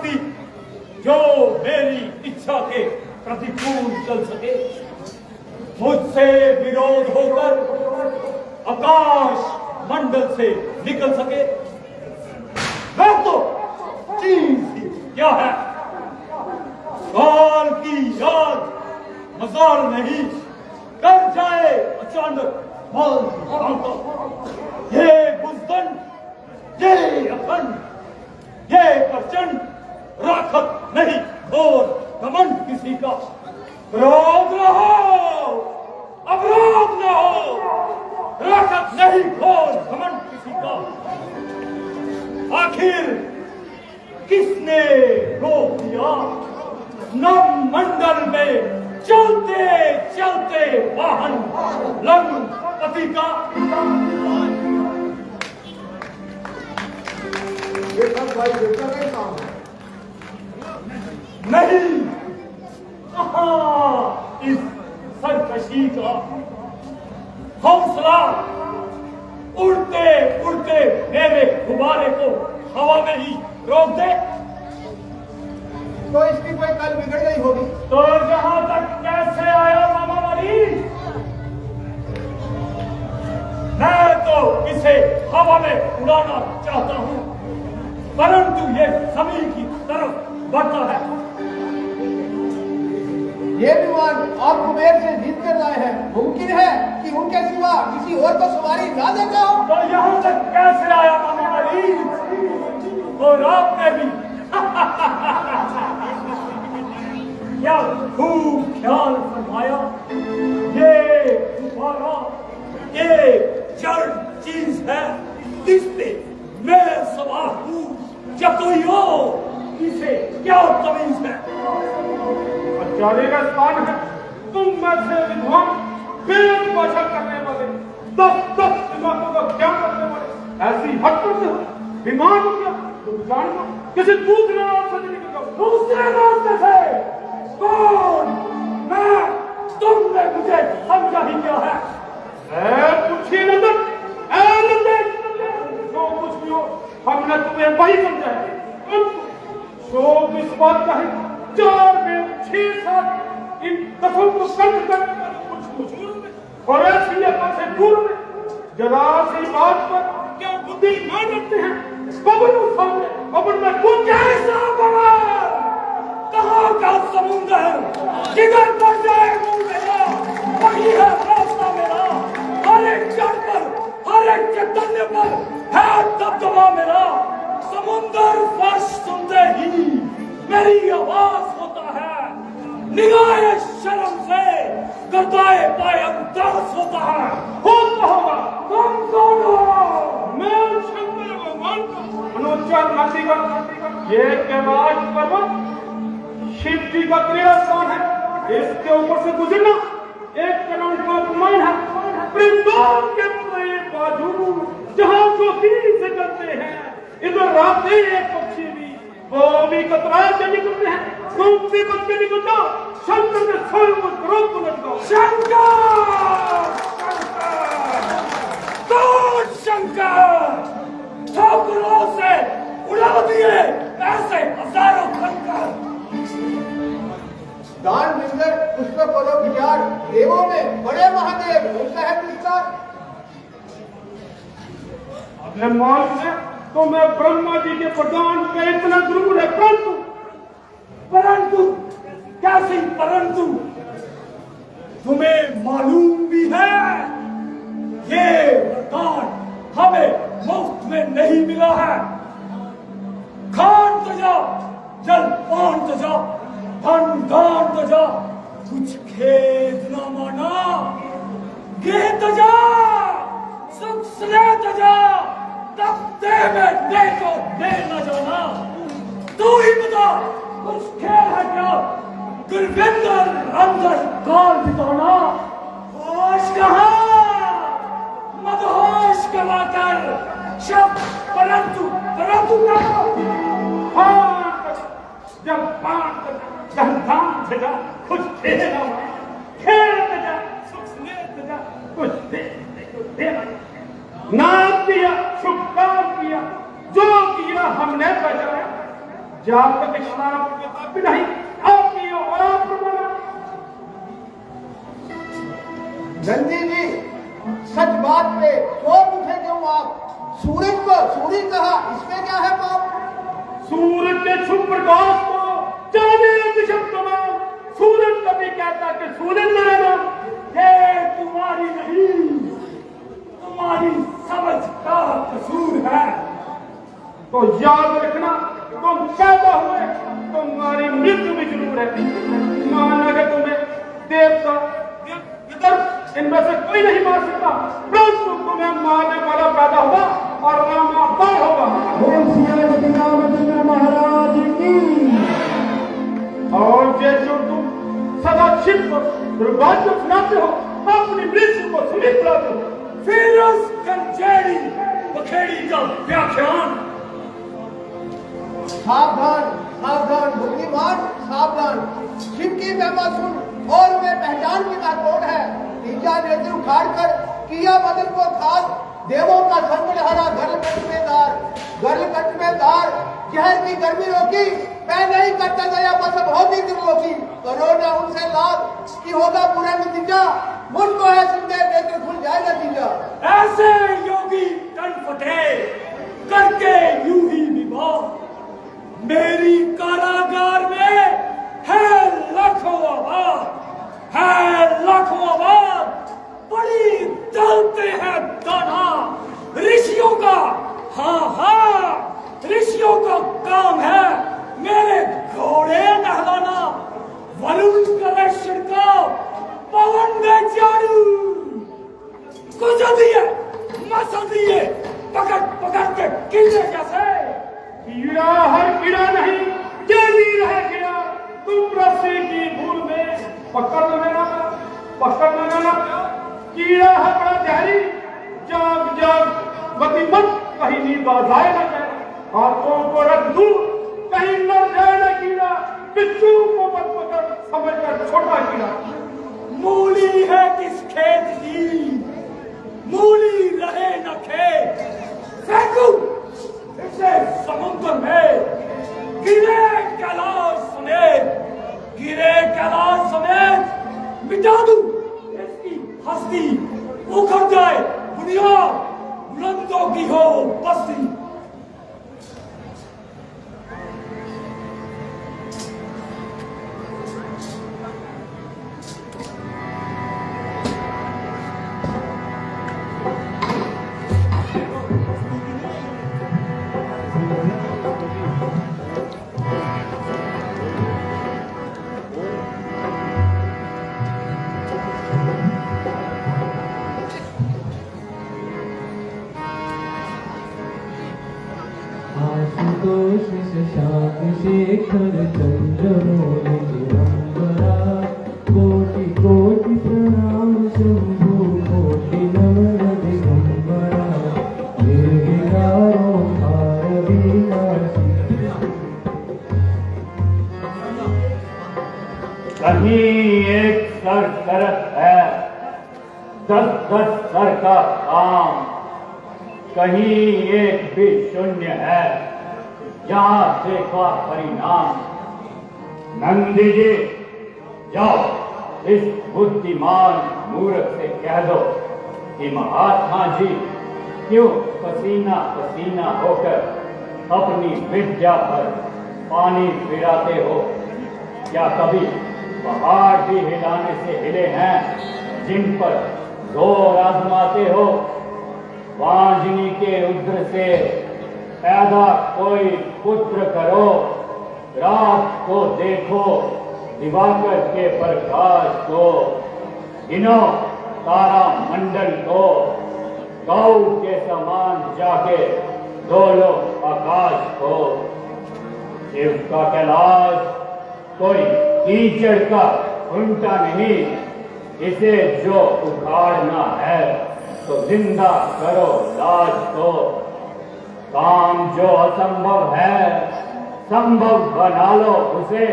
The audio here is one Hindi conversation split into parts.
शक्ति जो मेरी इच्छा के प्रतिकूल चल सके, मुझसे विरोध होकर आकाश मंडल से निकल सके, वह तो चीज ही क्या है। काल की याद मजाल नहीं कर जाए अचानक ये बुजदन, ये अखंड, ये प्रचंड राखत नहीं घोर घमंड किसी का। क्रोध न हो, अवरोध न हो, राखत नहीं घोर घमंड किसी का। आखिर किसने रोक दिया नव मंडल में चलते चलते वाहन लंपति का। ये सब भाई बेटा का काम है। नहीं, इस सरकशी का हौसला उड़ते उड़ते मेरे गुब्बारे को हवा में ही रोक दे। तो इसकी कोई कल बिगड़ गई होगी। तो जहां तक कैसे आया मामा वाली, मैं तो इसे हवा में उड़ाना चाहता हूं, परंतु ये जमीन की तरफ बढ़ता है। ये विमान आप कुबेर से जीत कर लाए हैं, मुमकिन है कि उनके सिवा किसी और को सवारी ना देता हो। तो यहाँ तक कैसे आया मामा वाली, और आपने भी क्या खूब ख्याल फरमाया। ये गुब्बारा एक जड़ चीज है, इस पे मैं सवार हूँ या कोई हो, इसे क्या तमीज है। आचार्य का स्थान है, तुम में से विद्वान वेद भाषा करने वाले 10 दिमागों का क्या करने वाले ऐसी हरकत हो। विमान क्या तुम जानना किसी दूसरे रास्ते से निकल जाओ। दूसरे रास्ते से कौन? मैं? तुमने मुझे समझा ही क्या है? पूछिए नंदन, जो कुछ भी हो हमने तुम्हें वही समझा है। शोक इस बात का है 4 में 6-7 इन कथों को कंठ करने वाले कुछ मुजूर में और ऐसी से दूर में जरा सी बात पर क्या बुद्धि मान रखते हैं। बबल सामने बबल में कुछ कैसा बवाल, कहाँ का समुंदर, किधर पर जाए मुंह मेरा, वही है रास्ता मेरा। हर एक जड़ पर, हर एक चैतन्य पर है दबदबा मेरा। समुंदर फर्श सुनते ही मेरी आवाज होता है, निगाहे शर्म से गर्दाए पाए अंदाज होता है। होता होगा। तुम कौन हो? मैं शंकर भगवान का अनुच्चार नदी का ये कैलाश पर्वत शिव जी का क्रीड़ा स्थान है। इसके ऊपर से गुजरना एक करोड़ का अपमान है। वृंदावन के पूरे बाजू जहाँ ज्योति से चलते हैं, इधर आते एक पक्षी भी वो भी कतराए से निकलते हैं। तुम भी बच के निकल जाओ, शंकर के स्वयं को क्रोध को लटकाओ। शंकर ठोकरों से उड़ा दिए ऐसे हजारों खंकर। दान मिलकर पुष्प करो विचार, देवों में बड़े महादेव होता है विस्तार। अगर मालूम है तो मैं ब्रह्मा जी के प्रदान का इतना जरूर है, परंतु कैसी परंतु तुम्हें मालूम भी है ये वरदान हमें मुफ्त में नहीं मिला है। खान तो जा, जल पान तो जा, धन दान तो जा, कुछ खेद न माना, गे तो जा, सुख स्नेह तो जा, तब दे में दे को दे न जाना। तू ही बता कुछ खेल है क्या? गुरविंदर अंदर काल बिताना, होश कहाँ मदहोश गवाकर शब्द परंतु परंतु जब धन से जा कुछ खेल जा, सुख स्नेह जा, कुछ दे नाम दिया, शुभ काम किया, जो किया हमने बजाया। जब तक हमारा पिता भी नहीं आपकी और आप प्रमाण। नंदी जी, सच बात पे शोर उठे क्यों आप? सूरज को सूरी कहा, इसमें क्या है पाप? सूरज के शुभ प्रकाश को जाने दिशा तमाम। सूरज कभी कहता कि सूरज मेरा नाम। ये तुम्हारी नहीं, तुम्हारी समझ का कसूर है। तो याद रखना, तुम पैदा हुए, तुम्हारी मृत्यु भी जरूर है। माना कि तुम्हें देवता इधर इनमें से कोई नहीं मार सकता, परंतु तुम्हें मारने वाला पैदा होगा और राम अवतार होगा। महाराज की। और जे जो तुम सदा छिप दुर्भाग्य को सुनाते हो, अपनी मृत्यु को सुनित लाते हो। फिर उस कंचेड़ी बखेड़ी का व्याख्यान। सावधान सावधान बुद्धिमान सावधान। शिव की महिमा सुन और वे पहचान की कौन है। तीजा नेत्र उखाड़ कर किया मदन को खाद। देवों का संग हरा गर्ल कट में दार। जहर की गर्मी रोकी, मैं नहीं करता गया बस बहुत ही दुर्लोकी। करो ना उनसे लाभ कि होगा पूरा नतीजा। मुझको है सुनते नेत्र खुल जाए नतीजा। ऐसे योगी तनफटे करके यूं ही विवाह। मेरी कारागार में है लाखों आवाज, है लाखों आवाज। बड़ी चलते हैं दाना ऋषियों का। हाँ ऋषियों का काम है मेरे घोड़े नहलाना। वरुण का छिड़काव पवन में झाड़ू। कुछ दिए मसल दिए पकड़ पकड़ के कीड़े जैसे। कीड़ा हर कीड़ा नहीं, जैसी रहे कीड़ा। तुम रस्सी की भूल में पकड़ लेना। कीड़ा है बड़ा जहरी, जाग जाग गति मत, कहीं नींद आ जाए ना जाए। हाथों को रख दूर, कहीं न जाए ना कीड़ा। बिच्छू को मत पकड़, समझ कर छोटा कीड़ा। मूली है किस खेत की, मूली रहे न खेत। फेंकू इसे समुद्र में, गिरे कैलाश समेत मिटा दूं इसकी हस्ती। उखड़ जाए दुनिया, बुलंदों की हो बस्ती। आशुतोष शशांक शेखर चंद्रमौलि दिगंबरा। कोटि कोटि प्रणाम शंभु कोटि नमन दिगंबरा। निर्विकारो भार विनाशी। कहीं एक सरसरत है, 10-10 सर का काम। कहीं एक भी शून्य है, जहां देखा परिणाम। नंदी जी जाओ, इस बुद्धिमान मूर्ख से कह दो कि महात्मा जी क्यों पसीना पसीना होकर अपनी विद्या पर पानी फिराते हो। क्या कभी पहाड़ भी हिलाने से हिले हैं जिन पर जोर आजमाते हो। वांझनी के उद्र से पैदा कोई पुत्र करो। रात को देखो दिवाकर के प्रकाश को। गिनो तारा मंडल को। गौ के समान जाके डोलो आकाश को। शिव का कैलाश कोई कीचड़ का घुंटा नहीं। इसे जो उखाड़ना है तो जिंदा करो लाज को। काम जो असंभव है संभव बना लो उसे।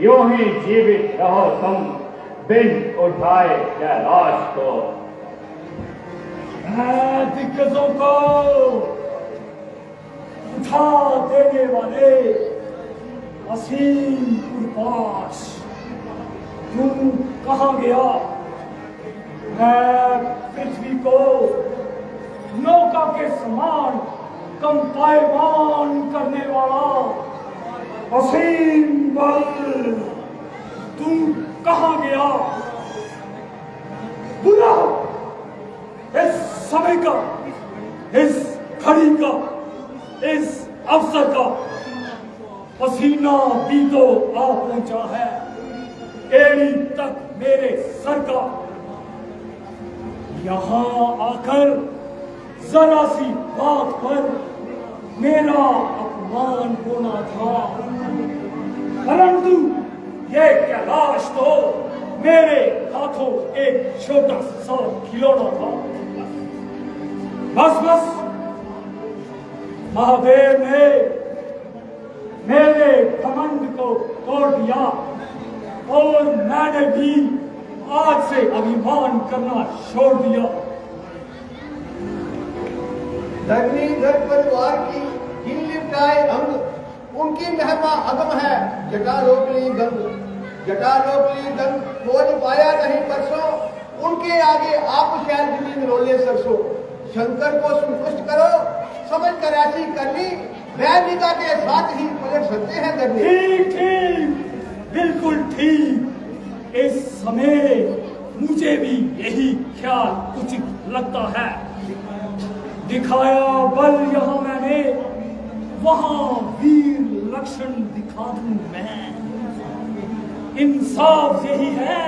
यूं ही जीवित रहो तुम बिन उठाए कैलाश को। दिग्गजों को उठा देने वाले असीम पुरपाश यूं कहा गया, मैं पृथ्वी को नौका के समान कंपायमान करने वाला असीम बल तू कहा गया। बुला इस समय का, इस घड़ी का, इस अवसर का पसीना भी तो आ पहुंचा है एड़ी तक मेरे सर का। यहां आकर जरा सी बात पर मेरा अपमान होना था, परंतु ये कैलाश तो मेरे हाथों एक छोटा सा खिलौना था। बस बस महादेव ने मेरे घमंड को तोड़ दिया और मैंने भी आज से अभिमान करना छोड़ दिया। धरनी घर परिवार की जिन लिपटाए अंग, उनकी महिमा अगम है जटारोपली गंग। जटारोपली गंग खोज पाया नहीं परसों, उनके आगे आप शैल जमीन रोले सरसों। शंकर को संतुष्ट करो, समझ कर ऐसी करनी, वैदिका के साथ ही पलट सकते हैं धरनी। ठीक ठीक, बिल्कुल ठीक। इस समय मुझे भी यही ख्याल उचित लगता है। दिखाया बल यहाँ मैंने, वहां वीर लक्षण दिखा दूं मैं। इंसाफ यही है,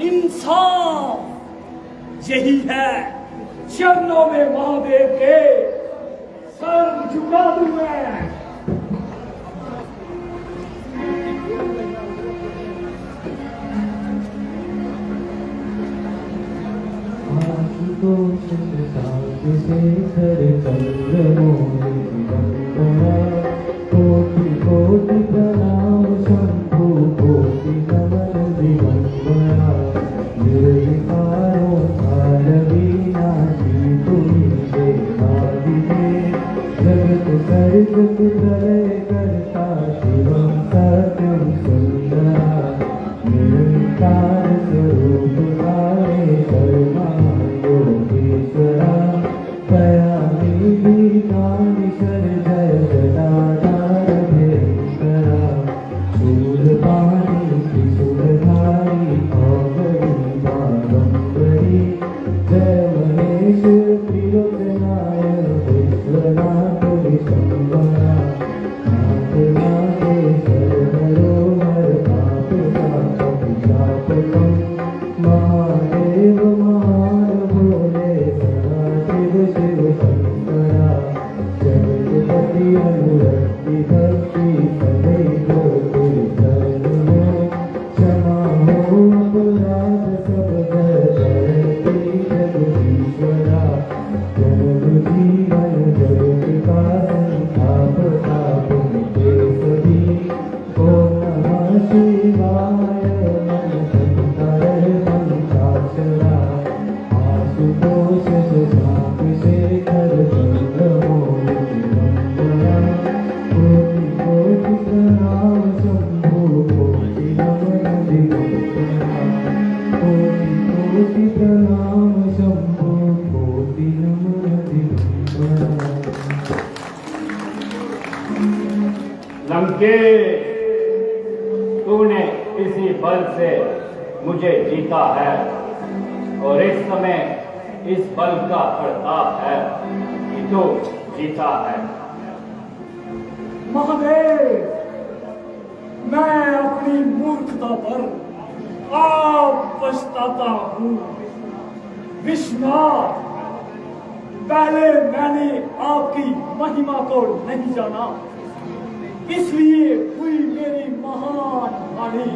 इंसाफ यही है। चरणों में महादेव के सर झुका दूं मैं। आशुतोष साथ शेखर चंद्रमौलि दिगंबरा। कोटि कोटि प्रणाम शंभु, कोटि नमन दिगंबरा। निर्विकारो कालविनाशी तुहि देवादिदेव। जगत सर्जक प्रलय कर्ता शिवं सत्यं सुंदरा। निरंकार स्वरूप काले कर्मा योगेश्वरा। दयानिधि कामेश्वर जय जटाधार भयंकरा। शूलपाणि त्रिशूलधारी औगरी बागंबरी। जय महेश त्रिलोकनायक विश्वनाथ विशंबरा। नाथ नागेश्वर मनोहर पाप ताप विशापकं। महादेव महान भोले सदाशिव शिव शंकरा। जगतपति अनुरक्ति भक्ति सदैव तुझ शरणो। क्षमा हो अपराध सब करती जगदीश्वरा। जन्म जीवन जगत का संताप ताप मिटे सभी। ओम नमः शिवाय मन संकर पंचाक्षरा। आशुतोष शशांक शेखर चंद्रमौलि दिगंबरा। कोटि कोटि प्रणाम शंभु, कोटि नमन दिगंबरा। कोटि कोटि प्रणाम शंभु, कोटि नमन दिगंबरा। लंकेश, तूने इसी बल से मुझे जीता है और इस समय इस बल का प्रताप है कि तू जीता है। महादेव, मैं अपनी मूर्खता पर आप पछताता हूँ। विश्वनाथ, पहले मैंने आपकी महिमा को नहीं जाना, इसलिए हुई मेरी महान हानि।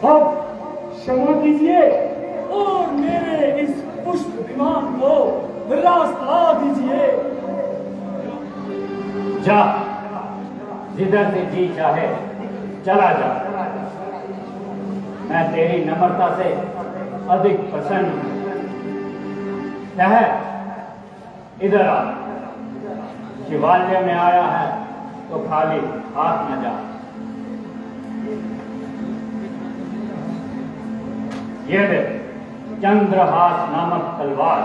अब क्षमा कीजिए और मेरे इस पुष्प विमान को रास्ता दीजिए। जा, जिधर से जी चाहे चला जा। मैं तेरी नम्रता से अधिक प्रसन्न हूं। इधर आ। शिवालय में आया है तो खाली हाथ न जा। ये ले चंद्रहास नामक तलवार।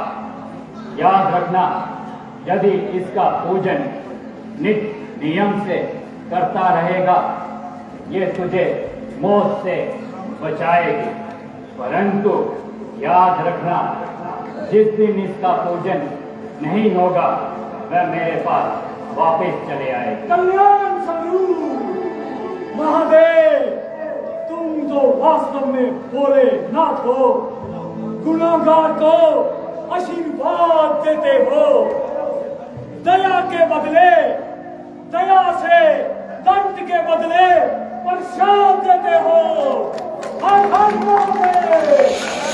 याद रखना, यदि इसका पूजन नित्य नियम से करता रहेगा, ये तुझे मौत से बचाएगी। परंतु याद रखना, जिस दिन इसका पूजन नहीं होगा वह मेरे पास वापस चले आएगा। कल्याण स्वरूप महादेव, तुम जो वास्तव में भोलेनाथ हो, गुनाहगार को आशीर्वाद देते हो। दया के बदले दया से, दंड के बदले प्रसाद देते हो। हर हर महादेव।